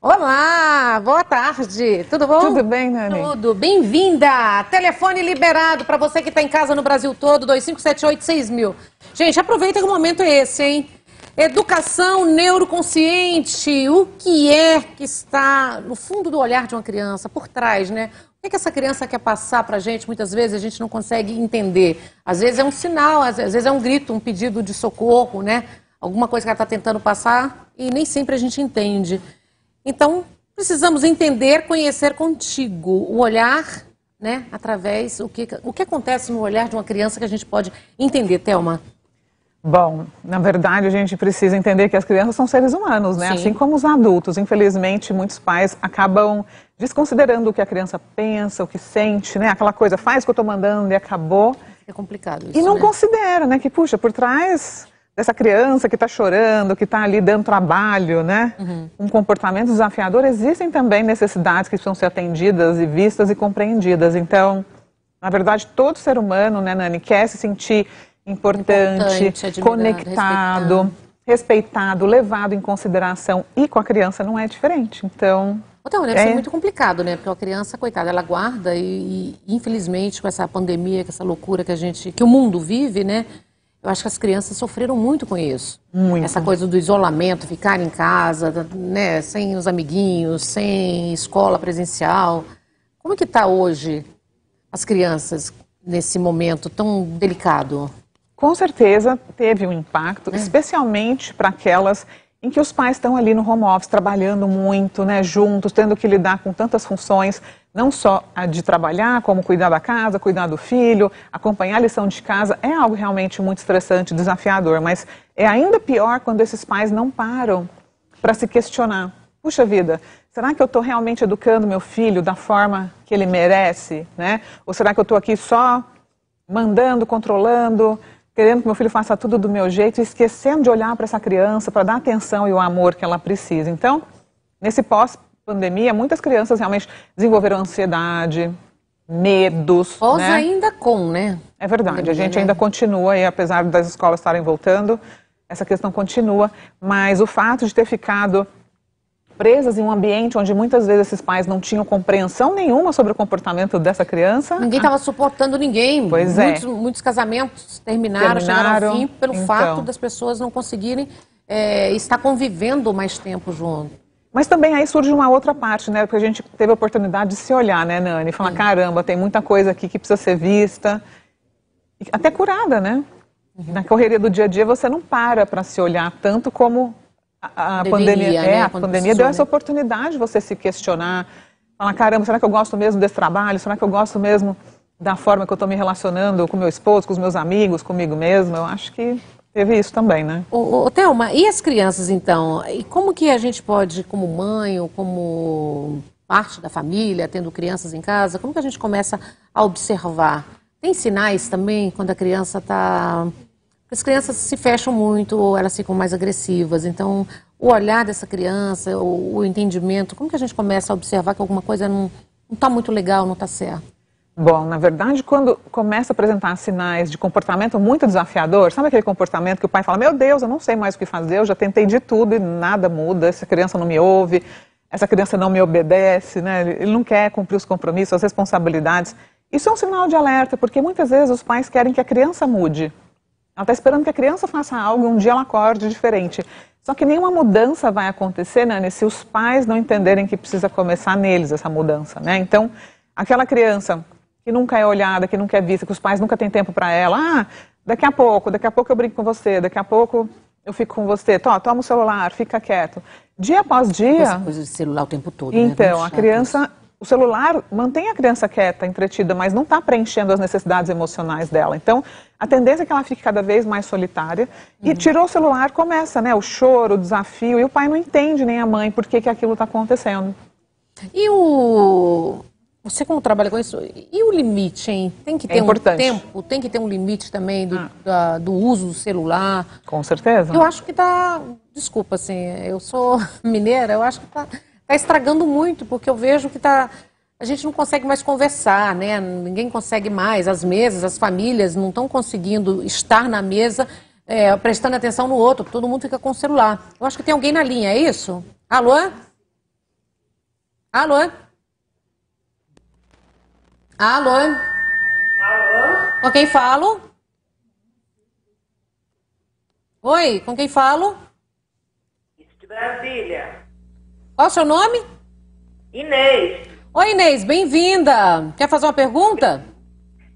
Olá, boa tarde, tudo bom? Tudo bem, Nani? Tudo, bem-vinda! Telefone liberado para você que está em casa no Brasil todo, 2578-6000. Gente, aproveita que o momento é esse, hein? Educação neuroconsciente, o que é que está no fundo do olhar de uma criança, por trás, né? O que essa criança quer passar para a gente? Muitas vezes a gente não consegue entender. Às vezes é um sinal, às vezes é um grito, um pedido de socorro, né? Alguma coisa que ela está tentando passar e nem sempre a gente entende. Então, precisamos entender, conhecer contigo o olhar, né, através, o que acontece no olhar de uma criança que a gente pode entender, Thelma? Bom, na verdade a gente precisa entender que as crianças são seres humanos, né? Sim. Assim como os adultos. Infelizmente, muitos pais acabam desconsiderando o que a criança pensa, o que sente, né? Aquela coisa, faz o que eu estou mandando e acabou. É complicado isso, E não né? considera, né? Que, puxa, por trás dessa criança que está chorando, que está ali dando trabalho, né? Um comportamento desafiador, existem também necessidades que precisam ser atendidas e vistas e compreendidas. Então, na verdade, todo ser humano, né, Nani, quer se sentir importante, admirado, conectado, respeitado, levado em consideração. E com a criança não é diferente. Então, Então, deve ser muito complicado, né? Porque a criança, coitada, ela guarda e infelizmente, com essa pandemia, com essa loucura que o mundo vive, né? Eu acho que as crianças sofreram muito com isso. Muito. Essa coisa do isolamento, ficar em casa, né, sem os amiguinhos, sem escola presencial. Como é que está hoje as crianças nesse momento tão delicado? Com certeza teve um impacto, especialmente para aquelas em que os pais estão ali no home office, trabalhando muito, né, juntos, tendo que lidar com tantas funções, não só a de trabalhar, como cuidar da casa, cuidar do filho, acompanhar a lição de casa, é algo realmente muito estressante, desafiador, mas é ainda pior quando esses pais não param para se questionar. Puxa vida, será que eu estou realmente educando meu filho da forma que ele merece, né? Ou será que eu estou aqui só mandando, controlando, querendo que meu filho faça tudo do meu jeito e esquecendo de olhar para essa criança, para dar atenção e o amor que ela precisa. Então, nesse pós-pandemia, muitas crianças realmente desenvolveram ansiedade, medos. Pós né? ainda com, né? É verdade, Pandemia, a gente né? ainda continua, e apesar das escolas estarem voltando, essa questão continua, mas o fato de ter ficado presas em um ambiente onde muitas vezes esses pais não tinham compreensão nenhuma sobre o comportamento dessa criança. Ninguém estava suportando ninguém. Pois Muitos casamentos chegaram ao fim pelo fato das pessoas não conseguirem estar convivendo mais tempo junto. Mas também aí surge uma outra parte, né? Porque a gente teve a oportunidade de se olhar, né, Nani? E falar, caramba, tem muita coisa aqui que precisa ser vista, e até curada, né? Na correria do dia a dia você não para se olhar tanto como a pandemia, né? A pandemia deu essa oportunidade de você se questionar, falar, caramba, será que eu gosto mesmo desse trabalho? Será que eu gosto mesmo da forma que eu estou me relacionando com meu esposo, com os meus amigos, comigo mesmo? Eu acho que teve isso também, né? Ô, Thelma, e as crianças, então? E como que a gente pode, como mãe ou como parte da família, tendo crianças em casa, como que a gente começa a observar? Tem sinais também quando a criança está... As crianças se fecham muito ou elas ficam mais agressivas. Então, o olhar dessa criança, o entendimento, como que a gente começa a observar que alguma coisa não está muito legal, não está certo? Bom, na verdade, quando começa a apresentar sinais de comportamento muito desafiador, sabe aquele comportamento que o pai fala, meu Deus, eu não sei mais o que fazer, eu já tentei de tudo e nada muda, essa criança não me ouve, essa criança não me obedece, né? Ele não quer cumprir os compromissos, as responsabilidades. Isso é um sinal de alerta, porque muitas vezes os pais querem que a criança mude. Ela está esperando que a criança faça algo e um dia ela acorde diferente. Só que nenhuma mudança vai acontecer, Nani, se os pais não entenderem que precisa começar neles essa mudança, né? Então, aquela criança que nunca é olhada, que nunca é vista, que os pais nunca têm tempo para ela, daqui a pouco eu brinco com você, daqui a pouco eu fico com você, toma o celular, fica quieto. Dia após dia... Essa coisa de celular o tempo todo, Então, né? a criança... O celular mantém a criança quieta, entretida, mas não está preenchendo as necessidades emocionais dela. Então, a tendência é que ela fique cada vez mais solitária. E tirou o celular, começa, né? O choro, o desafio. E o pai não entende, nem a mãe, por que aquilo está acontecendo. E você como trabalha com isso, e o limite, hein? Tem que ter um tempo, tem que ter um limite também do uso do celular. Com certeza. Eu acho que está, desculpa, assim, eu sou mineira, eu acho que está estragando muito, porque eu vejo que a gente não consegue mais conversar, né? Ninguém consegue mais, as mesas, as famílias não estão conseguindo estar na mesa prestando atenção no outro, todo mundo fica com o celular. Eu acho que tem alguém na linha, é isso? Alô? Alô? Alô? Alô? Com quem falo? Oi, com quem falo? Isso de Brasília. Qual é o seu nome? Inês. Oi, Inês, bem-vinda. Quer fazer uma pergunta?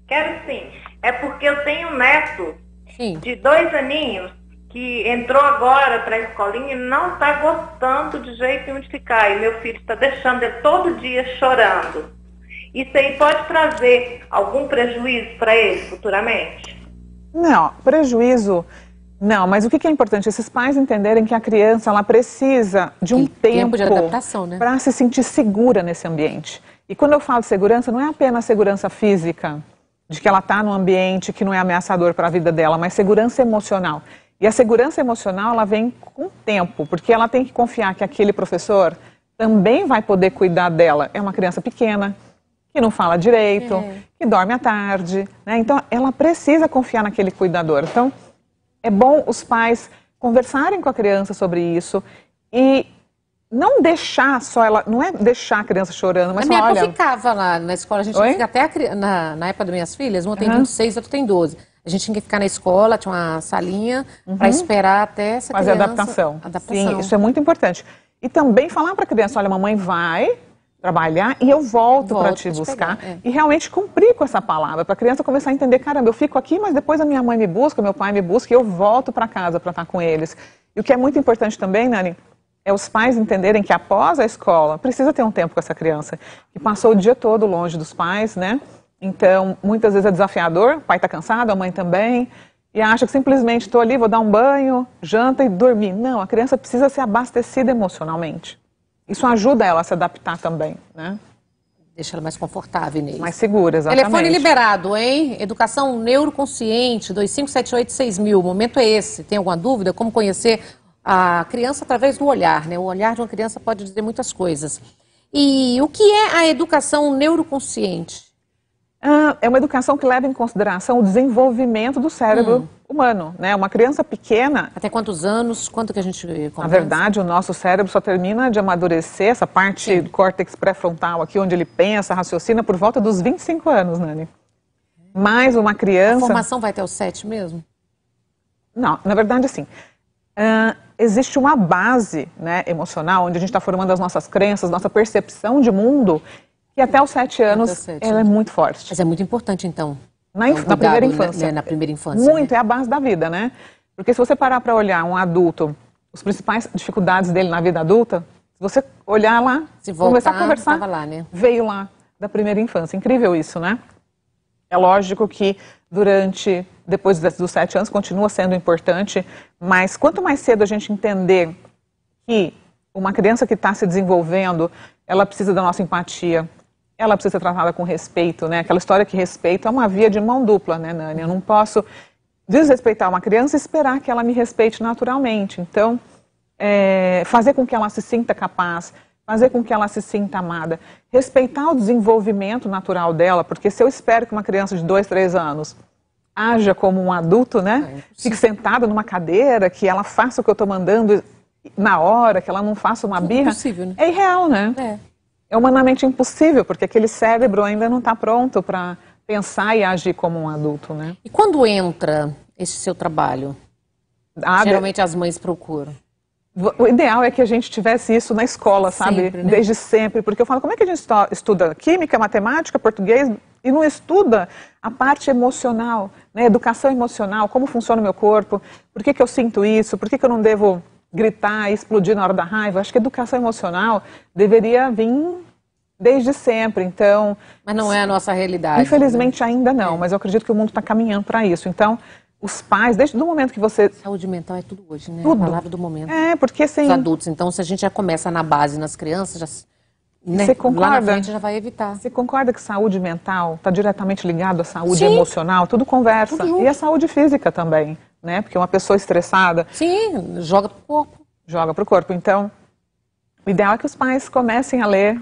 Quero sim. É porque eu tenho um neto Sim. de 2 aninhos que entrou agora para a escolinha e não está gostando de jeito nenhum de ficar. E meu filho está deixando ele todo dia chorando. Isso aí pode trazer algum prejuízo para ele futuramente? Não, prejuízo não, mas o que é importante? Esses pais entenderem que a criança ela precisa de um tempo de adaptação, né? Para se sentir segura nesse ambiente. E quando eu falo de segurança, não é apenas segurança física, de que ela está num ambiente que não é ameaçador para a vida dela, mas segurança emocional. E a segurança emocional, ela vem com o tempo, porque ela tem que confiar que aquele professor também vai poder cuidar dela. É uma criança pequena, que não fala direito, que dorme à tarde, né? Então, ela precisa confiar naquele cuidador. Então, é bom os pais conversarem com a criança sobre isso e não deixar só ela, não é deixar a criança chorando, mas a minha falar, época olha... ficava lá na escola, a gente fica até na época das minhas filhas, uma tem 26, outra tem 12. A gente tinha que ficar na escola, tinha uma salinha para esperar até essa fazer criança... adaptação. Adaptação. Sim, isso é muito importante. E também falar para a criança, olha, mamãe vai trabalhar e eu volto para te buscar e realmente cumprir com essa palavra, para a criança começar a entender, caramba, eu fico aqui, mas depois a minha mãe me busca, meu pai me busca e eu volto para casa para estar com eles. E o que é muito importante também, Nani, é os pais entenderem que após a escola, precisa ter um tempo com essa criança, que passou o dia todo longe dos pais, né? Então, muitas vezes é desafiador, o pai está cansado, a mãe também, e acha que simplesmente estou ali, vou dar um banho, janta e dormir. Não, a criança precisa ser abastecida emocionalmente. Isso ajuda ela a se adaptar também, né? Deixa ela mais confortável, Inês. Mais segura, exatamente. Telefone liberado, hein? Educação Neuroconsciente, 2578-6000. O momento é esse. Tem alguma dúvida? Como conhecer a criança através do olhar, né? O olhar de uma criança pode dizer muitas coisas. E o que é a educação neuroconsciente? É uma educação que leva em consideração o desenvolvimento do cérebro humano, né? Uma criança pequena... Até quantos anos? Quanto que a gente conversa? Na verdade, o nosso cérebro só termina de amadurecer, essa parte do córtex pré-frontal aqui, onde ele pensa, raciocina, por volta dos 25 anos, Nani. Mas uma criança... A formação vai até os 7 mesmo? Não, na verdade, assim, existe uma base, né, emocional, onde a gente está formando as nossas crenças, nossa percepção de mundo, que até os 7 anos ela é muito forte. Mas é muito importante, então, na primeira infância. Né? Na primeira infância. Muito, é a base da vida, né? Porque se você parar para olhar um adulto, as principais dificuldades dele na vida adulta, se você olhar lá, começar a conversar, lá, né? Veio lá da primeira infância. Incrível isso, né? É lógico que depois dos 7 anos, continua sendo importante, mas quanto mais cedo a gente entender que uma criança que está se desenvolvendo, ela precisa da nossa empatia, ela precisa ser tratada com respeito, né? Aquela história que respeito é uma via de mão dupla, né, Nani? Eu não posso desrespeitar uma criança e esperar que ela me respeite naturalmente. Então, fazer com que ela se sinta capaz, fazer com que ela se sinta amada, respeitar o desenvolvimento natural dela, porque se eu espero que uma criança de 2, 3 anos haja como um adulto, né? Fique sentada numa cadeira, que ela faça o que eu estou mandando na hora, que ela não faça uma birra, impossível, né? É irreal, né? É humanamente impossível, porque aquele cérebro ainda não está pronto para pensar e agir como um adulto, né? E quando entra esse seu trabalho? Geralmente as mães procuram. O ideal é que a gente tivesse isso na escola, sabe? Sempre, né? Desde sempre, porque eu falo, como é que a gente estuda química, matemática, português e não estuda a parte emocional, né? Educação emocional, como funciona o meu corpo, por que eu sinto isso, por que eu não devo gritar e explodir na hora da raiva? Acho que educação emocional deveria vir desde sempre, então... Mas não é a nossa realidade. Infelizmente, né? Ainda não, mas eu acredito que o mundo está caminhando para isso. Então, os pais, desde o momento que você... Saúde mental é tudo hoje, né? Tudo. A palavra do momento. Porque sem... Os adultos, então, se a gente já começa na base, nas crianças, já, né? Você concorda? Lá na frente já vai evitar. Você concorda que saúde mental está diretamente ligado à saúde emocional? Tudo conversa. Tudo e a saúde física também, né? Porque uma pessoa estressada... Sim, joga pro corpo. Joga pro corpo. Então, o ideal é que os pais comecem a ler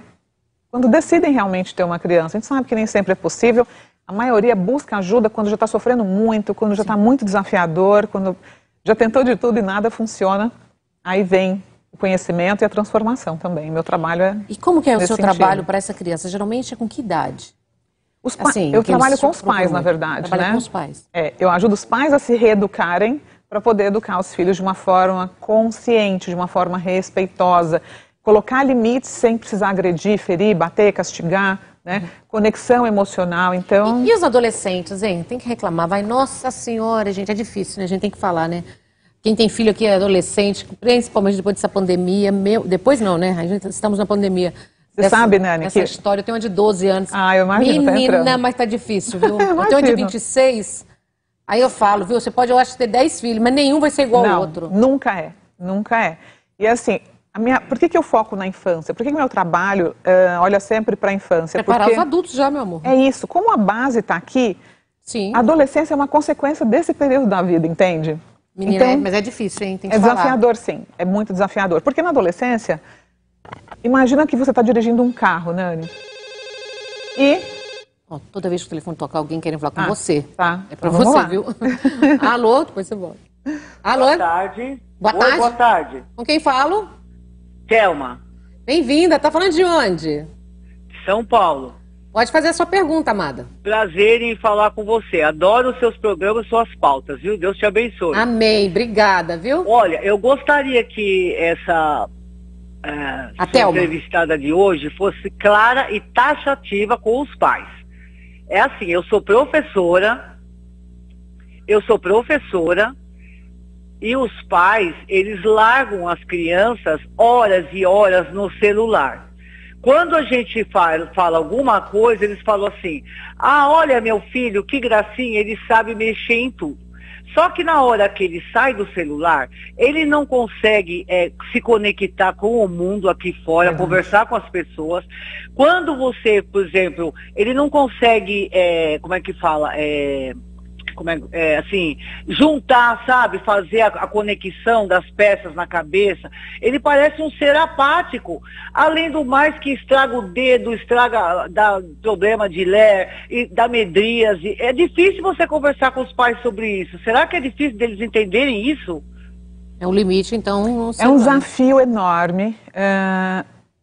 quando decidem realmente ter uma criança. A gente sabe que nem sempre é possível. A maioria busca ajuda quando já está sofrendo muito, quando já está muito desafiador, quando já tentou de tudo e nada funciona. Aí vem o conhecimento e a transformação também. Meu trabalho é E como que é o seu sentido. trabalho para essa criança? Geralmente é com que idade? Assim, eu trabalho com os pais, na verdade, Trabalha né? com os pais. Eu ajudo os pais a se reeducarem para poder educar os filhos de uma forma consciente, de uma forma respeitosa, colocar limites sem precisar agredir, ferir, bater, castigar, né? Conexão emocional, então... E os adolescentes, hein? Tem que reclamar. Vai, nossa senhora, gente, é difícil, né? A gente tem que falar, né? Quem tem filho aqui é adolescente, principalmente depois dessa pandemia. Depois não, né? Estamos na pandemia. Você sabe, Nani, essa história, eu tenho uma de 12 anos. Eu imagino, Menina, mas tá difícil, viu? Eu tenho uma de 26. Aí eu falo, viu? Você pode, eu acho, ter 10 filhos, mas nenhum vai ser igual ao outro. Nunca é. Nunca é. E assim, por que eu foco na infância? Por que meu trabalho olha sempre para a infância? Preparar os adultos já, meu amor. É isso. Como a base está aqui, sim, a adolescência é uma consequência desse período da vida, entende? Menina, então, mas é difícil, hein? Tem que desafiador, sim. É muito desafiador. Porque na adolescência, imagina que você está dirigindo um carro, Nani. E... toda vez que o telefone tocar, alguém querendo falar com você. Tá. É pra você, viu? Alô, depois você volta. Alô? Boa tarde. Boa tarde. Boa tarde. Com quem falo? Thelma. Bem-vinda. Tá falando de onde? São Paulo. Pode fazer a sua pergunta, amada. Prazer em falar com você. Adoro os seus programas e suas pautas, viu? Deus te abençoe. Amém. Obrigada, viu? Olha, eu gostaria que essa entrevistada de hoje fosse clara e taxativa com os pais. É assim, eu sou professora e os pais, eles largam as crianças horas e horas no celular. Quando a gente fala alguma coisa, eles falam assim, olha meu filho, que gracinha, ele sabe mexer em tudo. Só que na hora que ele sai do celular, ele não consegue se conectar com o mundo aqui fora, conversar com as pessoas. Quando você, por exemplo, ele não consegue, juntar, sabe, fazer a conexão das peças na cabeça, ele parece um ser apático, além do mais que estraga o dedo, dá problema de ler, e dá medríase. É difícil você conversar com os pais sobre isso. Será que é difícil deles entenderem isso? É um limite, então... É um desafio enorme.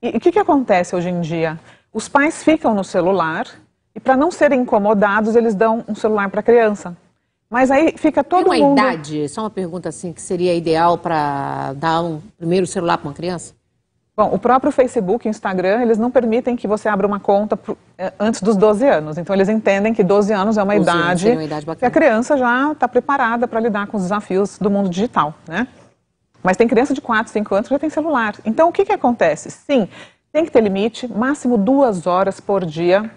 E o que acontece hoje em dia? Os pais ficam no celular e, para não serem incomodados, eles dão um celular para a criança. Mas aí fica todo mundo... Tem uma idade, só uma pergunta assim, que seria ideal para dar um primeiro celular para uma criança? Bom, o próprio Facebook e o Instagram, eles não permitem que você abra uma conta antes dos 12 anos. Então, eles entendem que 12 anos é uma idade que a criança já está preparada para lidar com os desafios do mundo digital, né? Mas tem criança de 4, 5 anos que já tem celular. Então, o que acontece? Sim, tem que ter limite, máximo 2 horas por dia,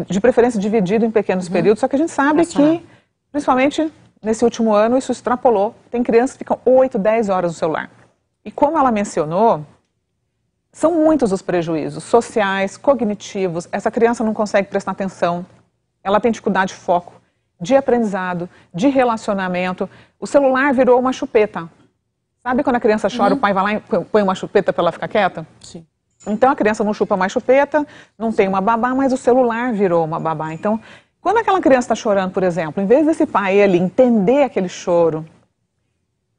de preferência dividido em pequenos períodos, só que a gente sabe que... Principalmente nesse último ano, isso extrapolou. Tem crianças que ficam 8, 10 horas no celular. E como ela mencionou, são muitos os prejuízos sociais, cognitivos. Essa criança não consegue prestar atenção. Ela tem dificuldade de foco, de aprendizado, de relacionamento. O celular virou uma chupeta. Sabe quando a criança chora, o pai vai lá e põe uma chupeta para ela ficar quieta? Sim. Então a criança não chupa mais chupeta, não tem uma babá, mas o celular virou uma babá. Então... Quando aquela criança está chorando, por exemplo, em vez desse pai ali entender aquele choro,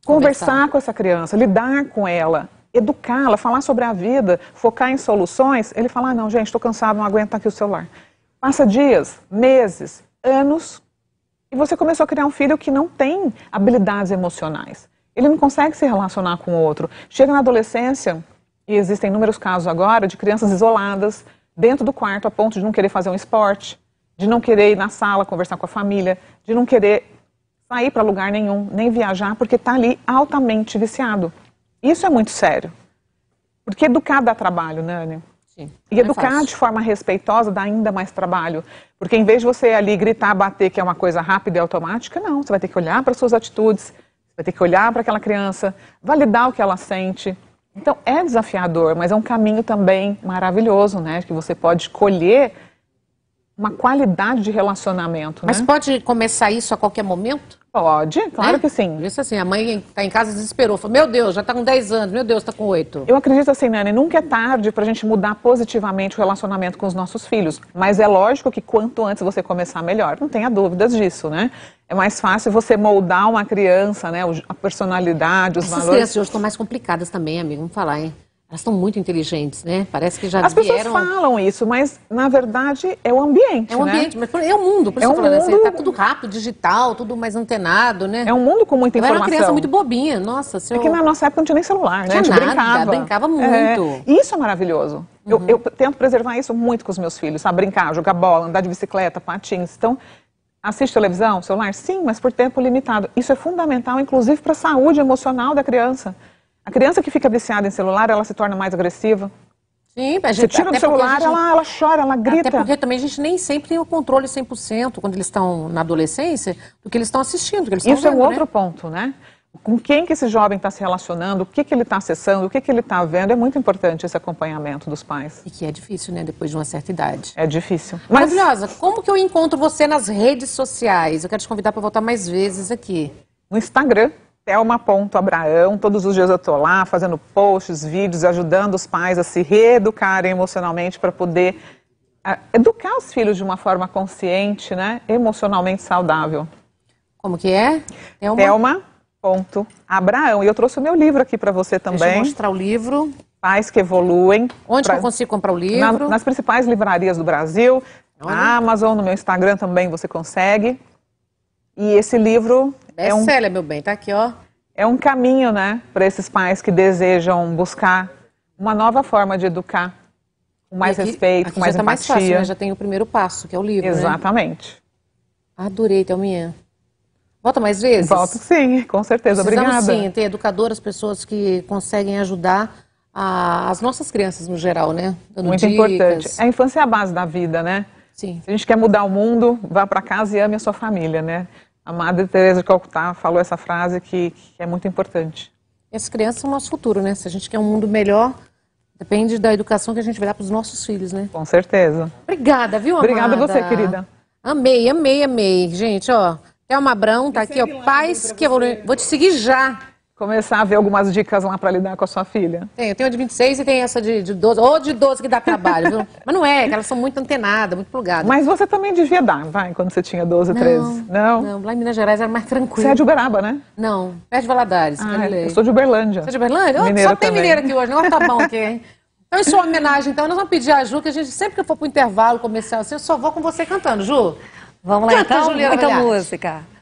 conversar com essa criança, lidar com ela, educá-la, falar sobre a vida, focar em soluções, ele fala, não, gente, estou cansado, não aguento aqui o celular. Passa dias, meses, anos, e você começou a criar um filho que não tem habilidades emocionais. Ele não consegue se relacionar com o outro. Chega na adolescência, e existem inúmeros casos agora, de crianças isoladas, dentro do quarto, a ponto de não querer fazer um esporte, de não querer ir na sala conversar com a família, de não querer sair para lugar nenhum, nem viajar, porque está ali altamente viciado. Isso é muito sério. Porque educar dá trabalho, Nani. Sim, e educar de forma respeitosa dá ainda mais trabalho. Porque em vez de você ali gritar, bater, que é uma coisa rápida e automática, não. Você vai ter que olhar para suas atitudes, você vai ter que olhar para aquela criança, validar o que ela sente. Então é desafiador, mas é um caminho também maravilhoso, né? Que você pode colher uma qualidade de relacionamento, Mas né? pode começar isso a qualquer momento? Pode, claro que sim. Isso assim, a mãe está em casa e desesperou. Falou, meu Deus, já está com 10 anos, meu Deus, está com 8. Eu acredito assim, Nani, nunca é tarde para a gente mudar positivamente o relacionamento com os nossos filhos. Mas é lógico que quanto antes você começar, melhor. Não tenha dúvidas disso, né? É mais fácil você moldar uma criança, né? A personalidade, os valores. Essas crianças hoje estão mais complicadas também, amigo, vamos falar, hein? Elas estão muito inteligentes, né? Parece que já As pessoas falam isso, mas na verdade é o ambiente, É o ambiente, né? mas é o mundo, por isso É eu tô falando mundo... assim, tá tudo rápido, digital, tudo mais antenado, né? É um mundo com muita informação. Eu era uma criança muito bobinha, nossa. É que na nossa época não tinha nem celular, né? Tinha A gente nada, brincava muito. Isso é maravilhoso. Eu tento preservar isso muito com os meus filhos, sabe? Brincar, jogar bola, andar de bicicleta, patins. Então, assiste televisão, celular? Sim, mas por tempo limitado. Isso é fundamental, inclusive, para a saúde emocional da criança. A criança que fica viciada em celular, ela se torna mais agressiva. Sim, a gente, você tira do celular, ela chora, ela grita. Até porque também a gente nem sempre tem o controle 100% quando eles estão na adolescência do que eles estão assistindo, do que eles estão vendo. Isso é um outro né? ponto, né? Com quem que esse jovem está se relacionando, o que ele está acessando, o que ele está vendo, é muito importante esse acompanhamento dos pais. E que é difícil, né, depois de uma certa idade. É difícil. Maravilhosa, como que eu encontro você nas redes sociais? Eu quero te convidar para voltar mais vezes aqui. No Instagram, Thelma.Abraão, todos os dias eu estou lá fazendo posts, vídeos, ajudando os pais a se reeducarem emocionalmente para poder educar os filhos de uma forma consciente, né, emocionalmente saudável. Como que é? Thelma.Abraão. E eu trouxe o meu livro aqui para você também. Deixa eu mostrar o livro. Pais que Evoluem. Onde que eu consigo comprar o livro? Nas principais livrarias do Brasil, na Amazon, no meu Instagram também você consegue. E esse livro best-seller, meu bem, tá aqui, ó. É um caminho, né, para esses pais que desejam buscar uma nova forma de educar, com mais respeito, com mais empatia. Mais fácil, né? Já tem o primeiro passo, que é o livro, Exatamente. Né? Adorei, Thelminha. Volta mais vezes? Volto sim, com certeza. Obrigada. Sim, ter educadoras, pessoas que conseguem ajudar as nossas crianças no geral, né? Dando muito dicas. Importante. A infância é a base da vida, né? Sim. Se a gente quer mudar o mundo, vá para casa e ame a sua família, né? A Madre Teresa de Calcutá falou essa frase que é muito importante. Essas crianças são o nosso futuro, né? Se a gente quer um mundo melhor, depende da educação que a gente vai dar para os nossos filhos, né? Com certeza. Obrigada, viu, amada? Obrigada a você, querida. Amei, amei, amei. Gente, ó, Thelma Abraão tá aqui, ó, Pais que Evoluem. Vou te seguir já. Começar a ver algumas dicas lá para lidar com a sua filha. Eu tenho a de 26 e tem essa de 12, ou de 12 que dá trabalho, viu? Mas não é, que elas são muito antenadas, muito plugadas. Mas você também devia dar, vai, quando você tinha 12, 13. Não? Não, lá em Minas Gerais era mais tranquilo. Você é de Uberaba, né? Não, perto de Valadares. Eu sou de Uberlândia. Você é de Uberlândia? Só tem mineiro aqui hoje, não tá bom aqui, hein? Então, em sua homenagem, então, nós vamos pedir a Ju, que a gente, sempre que eu for pro intervalo comercial assim, eu só vou com você cantando, Ju. Vamos lá, Canta, então, Juliana muita Valharte. música.